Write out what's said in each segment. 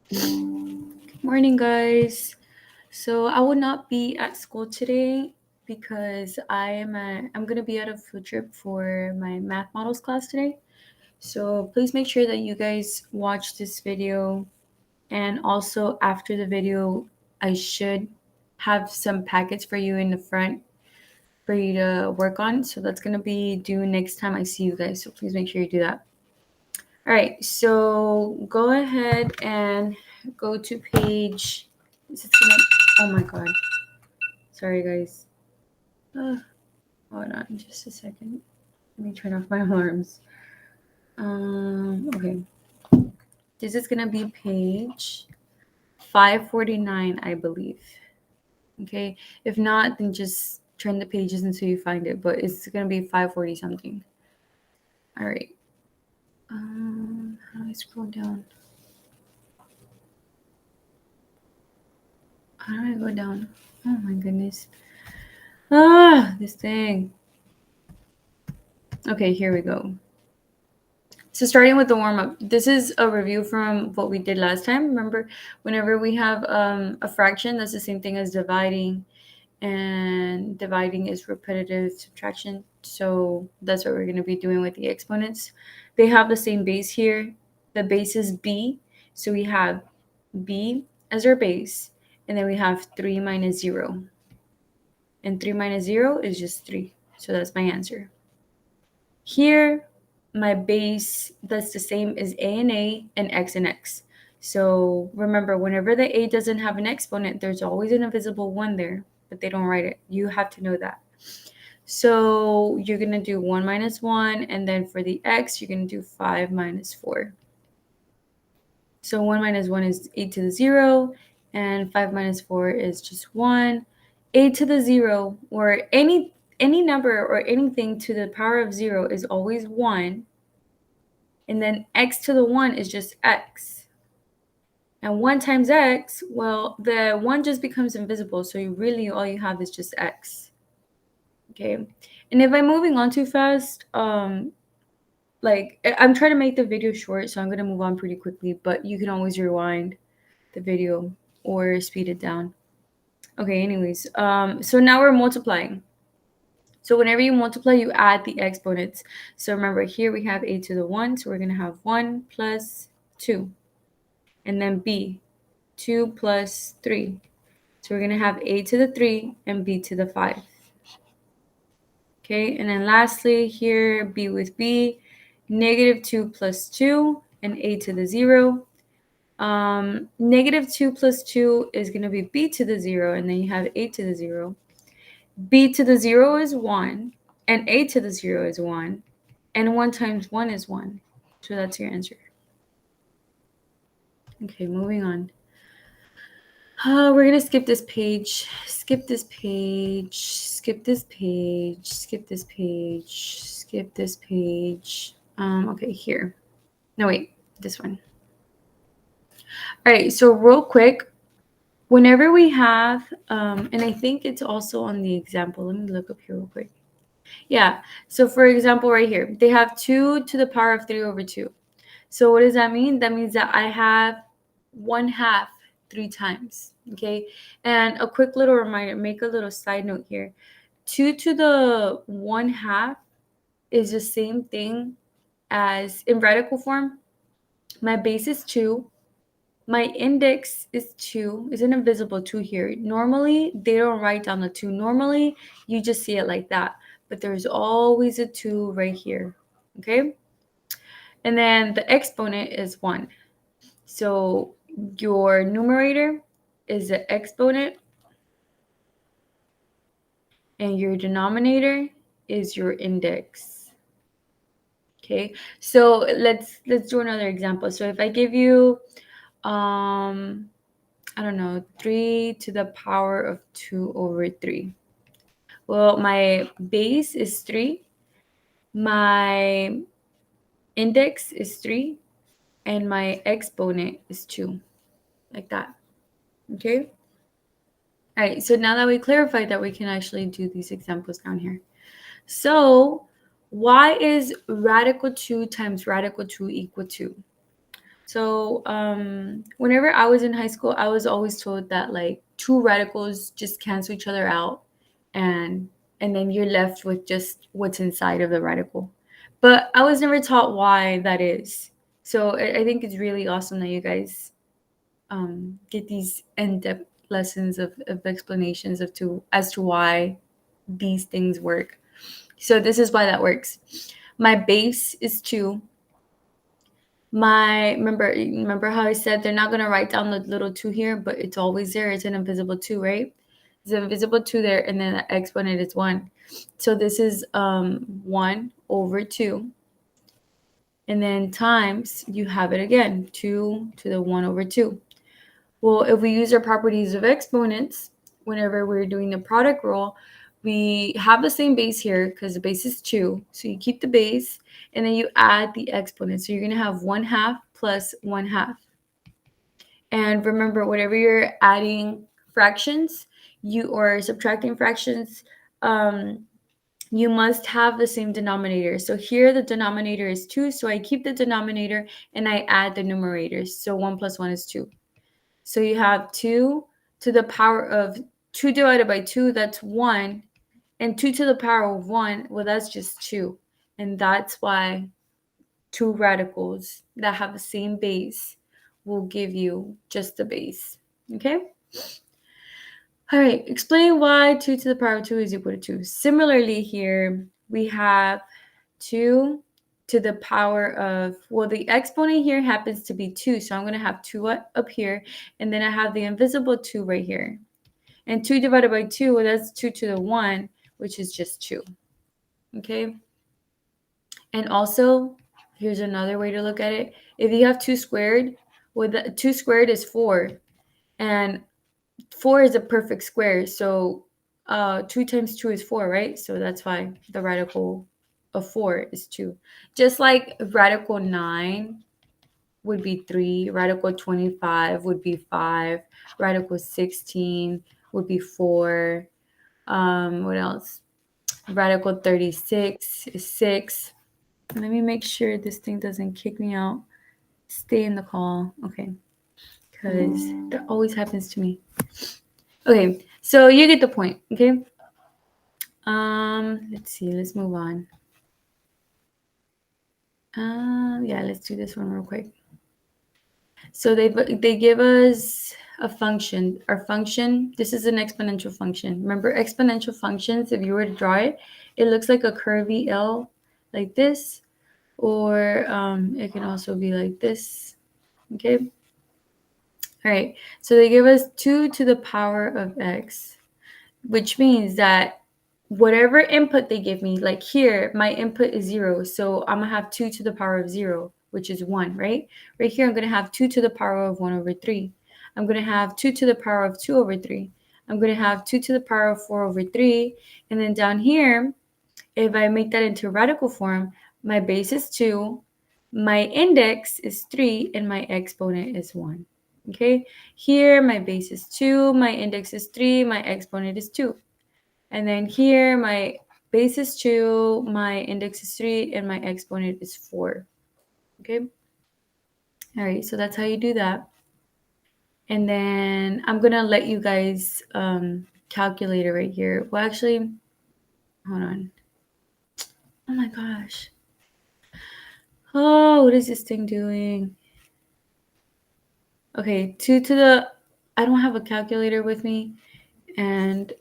Good morning, guys. So I will not be at school today because I'm gonna be at a field trip for my math models class today. So please make sure that you guys watch this video, and also after the video, I should have some packets for you in the front for you to work on. So that's gonna be due next time I see you guys. So please make sure you do that. All right, so go ahead and go to page. Is it gonna? Oh my god! Sorry, guys. Hold on, just a second. Let me turn off my alarms. Okay. This is gonna be page 549, I believe. Okay. If not, then just turn the pages until you find it. But it's gonna be 540 something. All right. How do I scroll down? How do I go down? Oh my goodness. This thing. Okay, here we go. So starting with the warm up, this is a review from what we did last time. Remember, whenever we have a fraction, that's the same thing as dividing, and dividing is repetitive subtraction. So that's what we're going to be doing with the exponents. They have the same base here. The base is b, so we have b as our base, and then we have 3 minus 0. And 3 minus 0 is just 3. So that's my answer. Here, my base that's the same as a and x. So remember, whenever the a doesn't have an exponent, there's always an invisible 1 there, but they don't write it. You have to know that. So you're going to do 1 minus 1, and then for the x, you're going to do 5 minus 4. So 1 minus 1 is 8 to the 0, and 5 minus 4 is just 1. 8 to the 0, or any number or anything to the power of 0 is always 1. And then x to the 1 is just x. And 1 times x, well, the 1 just becomes invisible. So all you have is just x. Okay. And if I'm moving on too fast, like I'm trying to make the video short, so I'm going to move on pretty quickly, but you can always rewind the video or speed it down. Okay, anyways, so now we're multiplying. So whenever you multiply, you add the exponents. So remember, here we have a to the 1, so we're going to have 1 plus 2. And then b, 2 plus 3. So we're going to have a to the 3 and b to the 5. Okay, and then lastly, here, b with b, negative 2 plus 2 and a to the 0. Negative 2 plus 2 is going to be b to the 0, and then you have a to the 0. B to the 0 is 1, and a to the 0 is 1, and 1 times 1 is 1. So that's your answer. Okay, moving on. We're going to skip this page, skip this page, skip this page, skip this page, skip this page. Okay, here. No, wait, this one. All right, so real quick, whenever we have, and I think it's also on the example. Let me look up here real quick. Yeah, so for example, right here, they have 2 to the power of 3 over 2. So what does that mean? That means that I have 1/2 3 times, okay? And a quick little reminder, make a little side note here. 2 to the 1/2 is the same thing as, in radical form, my base is 2. My index is 2, is an invisible 2 here. Normally, they don't write down the 2. Normally, you just see it like that. But there's always a 2 right here, okay? And then the exponent is 1. So your numerator is the exponent, and your denominator is your index. Okay, so let's do another example. So if I give you I don't know, 3 to the power of 2 over 3. Well, my base is 3, my index is 3, and my exponent is 2, like that. Okay? All right, so now that we clarified that, we can actually do these examples down here. So why is radical 2 times radical 2 equal to? So whenever I was in high school, I was always told that like two radicals just cancel each other out, and then you're left with just what's inside of the radical. But I was never taught why that is. So I think it's really awesome that you guys get these in-depth lessons of explanations of to as to why these things work. So this is why that works. My base is 2. My remember how I said they're not gonna write down the little 2 here, but it's always there. It's an invisible 2, right? It's an invisible 2 there, and then the exponent is 1. So this is 1 over 2, and then times you have it again, 2 to the 1 over 2. Well, if we use our properties of exponents, whenever we're doing the product rule, we have the same base here because the base is 2. So you keep the base and then you add the exponent. So you're going to have 1/2 plus 1/2. And remember, whenever you're adding fractions, you or subtracting fractions, you must have the same denominator. So here the denominator is 2. So I keep the denominator and I add the numerators. So 1 plus 1 is 2. So you have 2 to the power of 2 divided by 2, that's 1. And 2 to the power of 1, well, that's just 2. And that's why two radicals that have the same base will give you just the base. Okay? All right, explain why 2 to the power of 2 is equal to 2. Similarly here, we have 2 to the power of, well, the exponent here happens to be 2, so I'm going to have 2 up here, and then I have the invisible 2 right here. And 2 divided by 2, well, that's 2 to the 1, which is just 2. Okay? And also, here's another way to look at it. If you have 2 squared, well, the 2 squared is 4, and 4 is a perfect square, so 2 times 2 is 4, right? So that's why the radical of 4 is 2. Just like radical 9 would be 3, radical 25 would be 5, radical 16 would be 4. What else? Radical 36 is 6. Let me make sure this thing doesn't kick me out. Stay in the call. Okay. Because that always happens to me. Okay, so you get the point, okay? Let's see, let's move on. Yeah, let's do this one real quick. So they give us a function. Our function, this is an exponential function. Remember exponential functions, if you were to draw it, it looks like a curvy L like this, or it can also be like this, okay? All right, so they give us 2 to the power of x, which means that whatever input they give me, like here, my input is 0. So I'm going to have 2 to the power of 0, which is 1, right? Right here, I'm going to have 2 to the power of 1 over 3. I'm going to have 2 to the power of 2 over 3. I'm going to have 2 to the power of 4 over 3. And then down here, if I make that into radical form, my base is 2, my index is 3, and my exponent is 1. Okay? Here, my base is 2, my index is 3, my exponent is 2. And then here, my base is 2, my index is 3, and my exponent is 4. Okay? All right, so that's how you do that. And then I'm going to let you guys calculate it right here. Well, actually, hold on. Oh my gosh. Oh, what is this thing doing? Okay, 2 to the, I don't have a calculator with me, and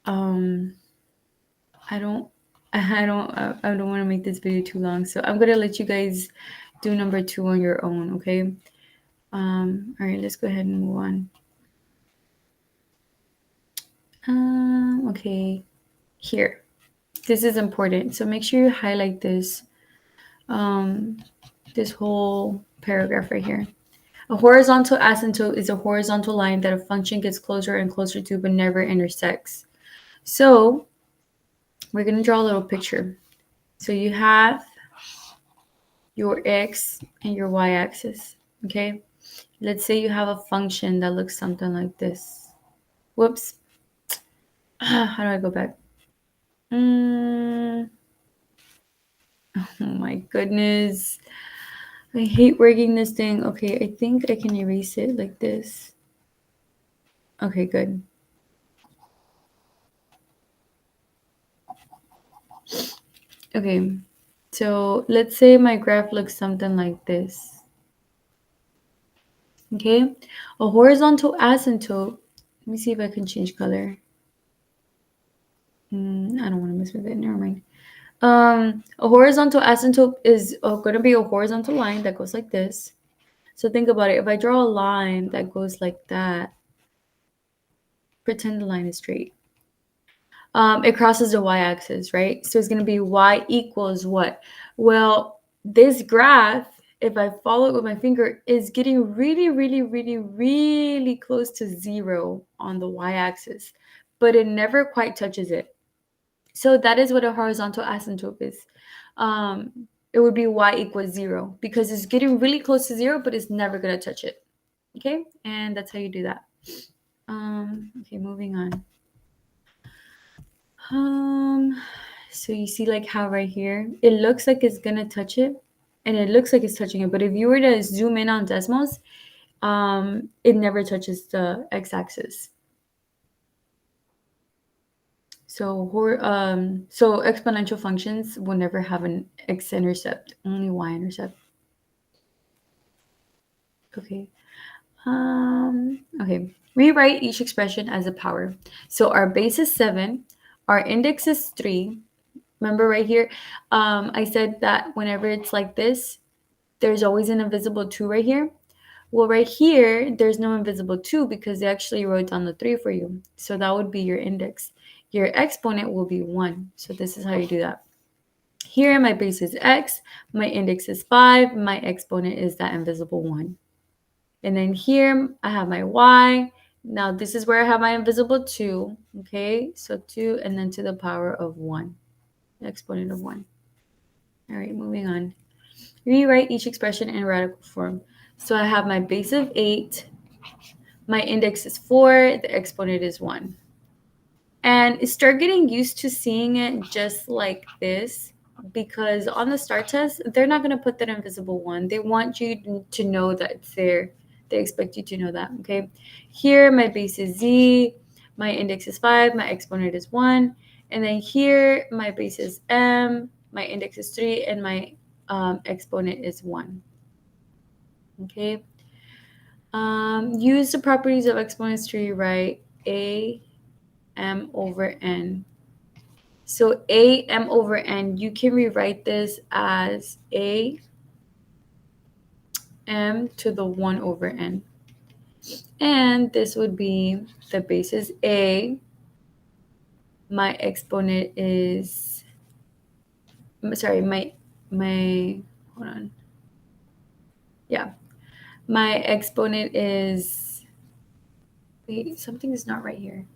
I don't want to make this video too long, so I'm gonna let you guys do number 2 on your own, okay? All right, let's go ahead and move on. Okay, here. This is important, so make sure you highlight this, this whole paragraph right here. A horizontal asymptote is a horizontal line that a function gets closer and closer to but never intersects. So we're going to draw a little picture. So you have your x and your y-axis, okay? Let's say you have a function that looks something like this. Whoops. How do I go back? Oh my goodness. I hate working this thing. Okay, I think I can erase it like this. Okay, good. Okay, so let's say my graph looks something like this. Okay, a horizontal asymptote. Let me see if I can change color. I don't want to mess with it. Never mind. A horizontal asymptote is going to be a horizontal line that goes like this. So think about it. If I draw a line that goes like that, pretend the line is straight. It crosses the y-axis, right? So it's going to be y equals what? Well, this graph, if I follow it with my finger, is getting really, really, really, really close to 0 on the y-axis, but it never quite touches it. So that is what a horizontal asymptote is. It would be y equals 0 because it's getting really close to 0, but it's never going to touch it. Okay, and that's how you do that. Okay, moving on. So you see like how right here, it looks like it's gonna touch it, and it looks like it's touching it. But if you were to zoom in on decimals, it never touches the x-axis. So exponential functions will never have an x-intercept, only y-intercept. Okay. Okay. Rewrite each expression as a power. So our base is 7, our index is 3. Remember right here, I said that whenever it's like this, there's always an invisible 2 right here. Well, right here, there's no invisible 2 because they actually wrote down the 3 for you. So that would be your index. Your exponent will be 1. So this is how you do that. Here, my base is x, my index is 5, my exponent is that invisible 1. And then here, I have my y. Now, this is where I have my invisible 2, okay? So 2, and then to the power of 1, the exponent of 1. All right, moving on. Rewrite each expression in radical form. So I have my base of 8, my index is 4, the exponent is 1. And start getting used to seeing it just like this, because on the STAR test, they're not going to put that invisible 1. They want you to know that it's there. They expect you to know that, okay? Here, my base is z, my index is 5, my exponent is 1. And then here, my base is m, my index is 3, and my exponent is 1. Okay. Use the properties of exponents to rewrite a m over n. So a m over n, you can rewrite this as a m to the 1 over n. And this would be the base is a. My exponent is, sorry, my, hold on. Yeah. My exponent is, wait, something is not right here.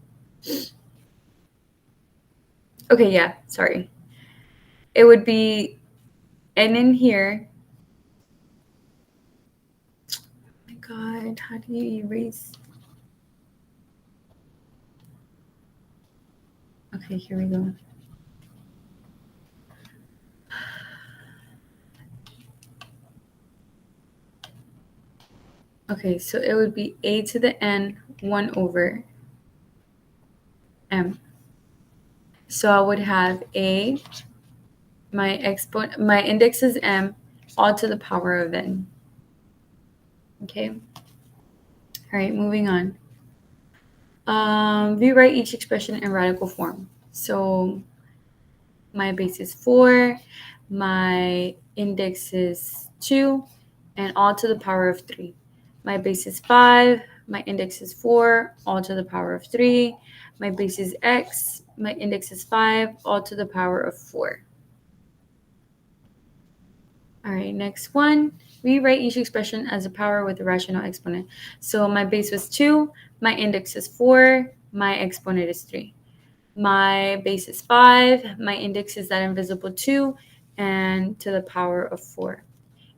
Okay, yeah, sorry. It would be n in here. Oh my God, how do you erase? Okay, here we go. Okay, so it would be a to the n 1 over m. So I would have a, my index is m, all to the power of n. Okay. All right, moving on. Rewrite each expression in radical form. So my base is 4, my index is 2, and all to the power of 3. My base is 5, my index is 4, all to the power of 3. My base is x, my index is 5, all to the power of 4. All right, next one. Rewrite each expression as a power with a rational exponent. So my base was 2, my index is 4, my exponent is 3. My base is 5, my index is that invisible 2, and to the power of 4.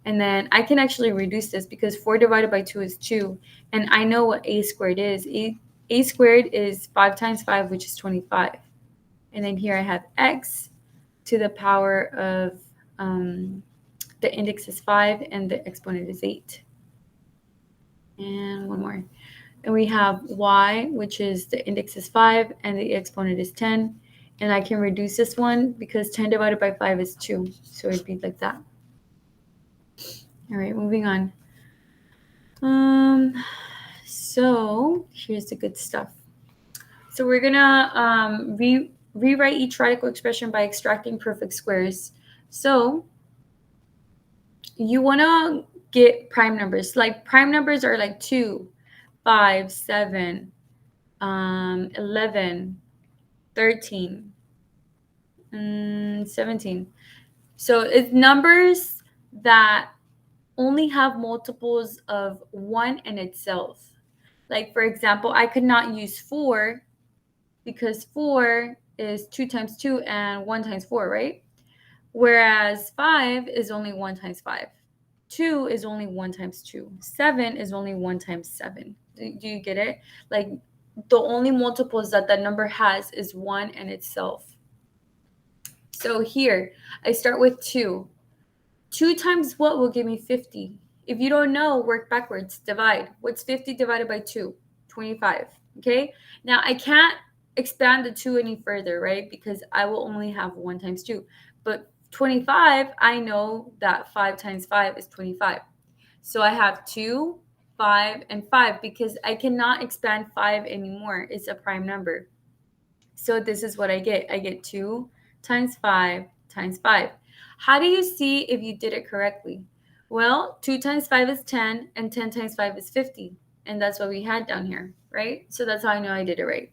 And then I can actually reduce this because 4 divided by 2 is 2. And I know what a squared is. A squared is 5 times 5, which is 25. And then here I have x to the power of the index is 5, and the exponent is 8. And one more. And we have y, which is the index is 5, and the exponent is 10. And I can reduce this one because 10 divided by 5 is 2. So it'd be like that. All right, moving on. So here's the good stuff. So we're gonna rewrite each radical expression by extracting perfect squares. So you wanna get prime numbers. Like prime numbers are like 2, 5, 7, 11, 13, 17. So it's numbers that only have multiples of 1 in itself. Like for example, I could not use 4 because 4 is 2 times 2 and 1 times 4, right? Whereas 5 is only 1 times 5. 2 is only 1 times 2. 7 is only 1 times 7. Do you get it? Like the only multiples that that number has is 1 in itself. So here, I start with 2. 2 times what will give me 50? If you don't know, work backwards. Divide. What's 50 divided by 2? 25. Okay? Now, I can't expand the 2 any further, right? Because I will only have 1 times 2. But 25, I know that 5 times 5 is 25. So I have 2, 5, and 5 because I cannot expand 5 anymore. It's a prime number. So this is what I get. I get 2 times 5 times 5. How do you see if you did it correctly? Well, 2 times 5 is 10, and 10 times 5 is 50. And that's what we had down here, right? So that's how I know I did it right.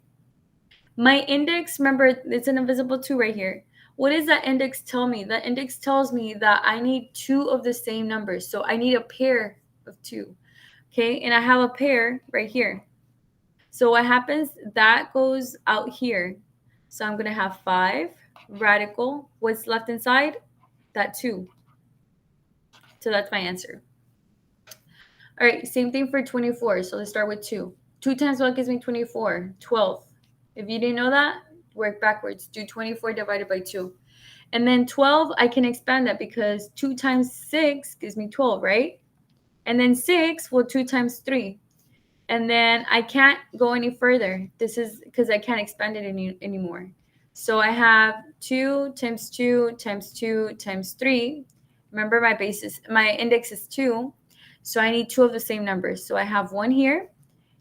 My index, remember, it's an invisible 2 right here. What does that index tell me? That index tells me that I need 2 of the same numbers. So I need a pair of 2. Okay, and I have a pair right here. So what happens, that goes out here. So I'm going to have 5 radical. What's left inside? That 2. So that's my answer. All right, same thing for 24. So let's start with 2. 2 times 1 gives me 24. 12. If you didn't know that, work backwards. Do 24 divided by 2. And then 12, I can expand that because 2 times 6 gives me 12, right? And then 6, well, 2 times 3. And then I can't go any further. This is because I can't expand it anymore. So I have 2 times 2 times 2 times 3. Remember my index is 2. So I need 2 of the same numbers. So I have 1 here,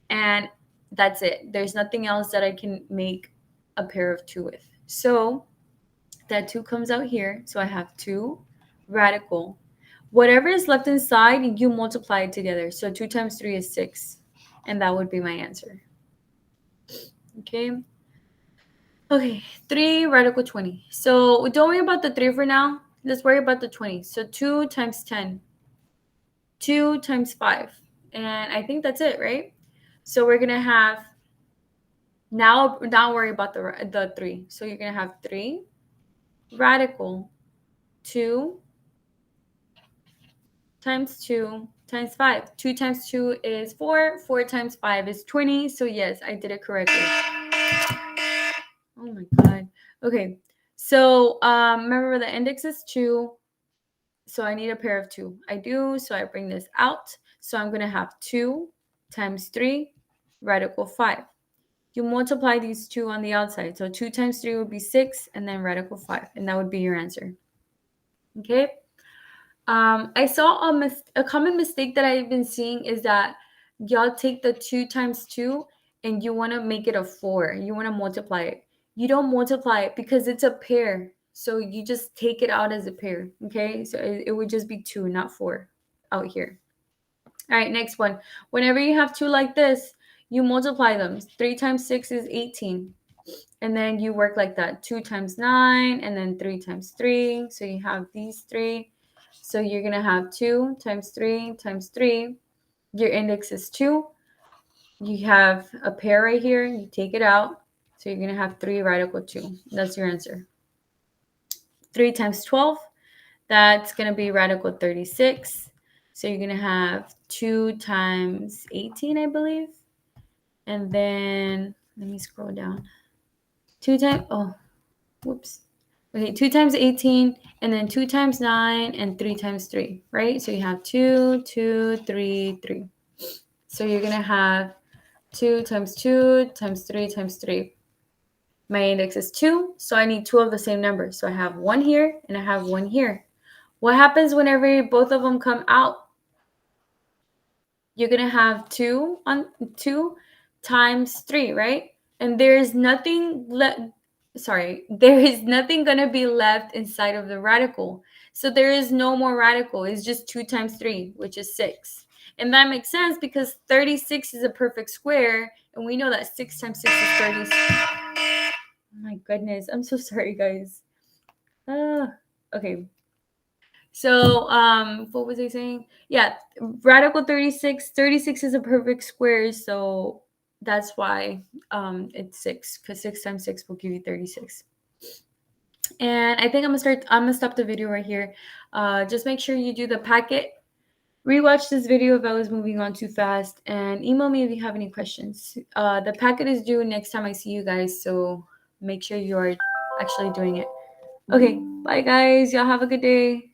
and that's it. There's nothing else that I can make a pair of 2 with. So that 2 comes out here. So I have 2 radical. Whatever is left inside, you multiply it together. So 2 times 3 is 6. And that would be my answer. Okay. Okay, 3 radical 20. So don't worry about the 3 for now. Let's worry about the 20. So 2 times 10. 2 times 5. And I think that's it, right? So we're going to have, now worry about the 3. So you're going to have 3 radical 2 times 2 times 5. 2 times 2 is 4. 4 times 5 is 20. So yes, I did it correctly. Oh my God. Okay. So remember the index is 2. So I need a pair of 2. I do. So I bring this out. So I'm going to have 2 times 3 radical 5. You multiply these 2 on the outside. So 2 times 3 would be 6 and then radical 5. And that would be your answer. Okay. I saw a common mistake that I've been seeing is that y'all take the 2 times 2 and you want to make it a 4. You want to multiply it. You don't multiply it because it's a pair. So you just take it out as a pair. Okay. So it would just be 2, not 4 out here. All right. Next one. Whenever you have 2 like this, you multiply them. 3 times 6 is 18. And then you work like that. 2 times 9 and then 3 times 3. So you have these 3. So you're going to have 2 times 3 times 3. Your index is 2. You have a pair right here. You take it out. So you're going to have 3 radical 2. That's your answer. 3 times 12. That's going to be radical 36. So you're going to have 2 times 18, I believe. And then let me scroll down. 2 times, oh, whoops. Okay, 2 times 18, and then 2 times 9, and 3 times 3, right? So you have 2, 2, 3, 3. So you're going to have 2 times 2 times 3 times 3. My index is 2, so I need two of the same number. So I have one here, and I have one here. What happens whenever both of them come out? You're going to have 2 times 3, right? And there is nothing there is nothing going to be left inside of the radical. So there is no more radical. It's just 2 times 3, which is 6. And that makes sense because 36 is a perfect square, and we know that 6 times 6 is 36. Oh my goodness. I'm so sorry, guys. Okay. So, what was I saying? Yeah, radical 36. 36 is a perfect square, so that's why it's 6, because 6 times 6 will give you 36. And I think I'm gonna stop the video right here. Just make sure you do the packet. Rewatch this video if I was moving on too fast, and email me if you have any questions. The packet is due next time I see you guys, so make sure you are actually doing it. Okay, bye guys. Y'all have a good day.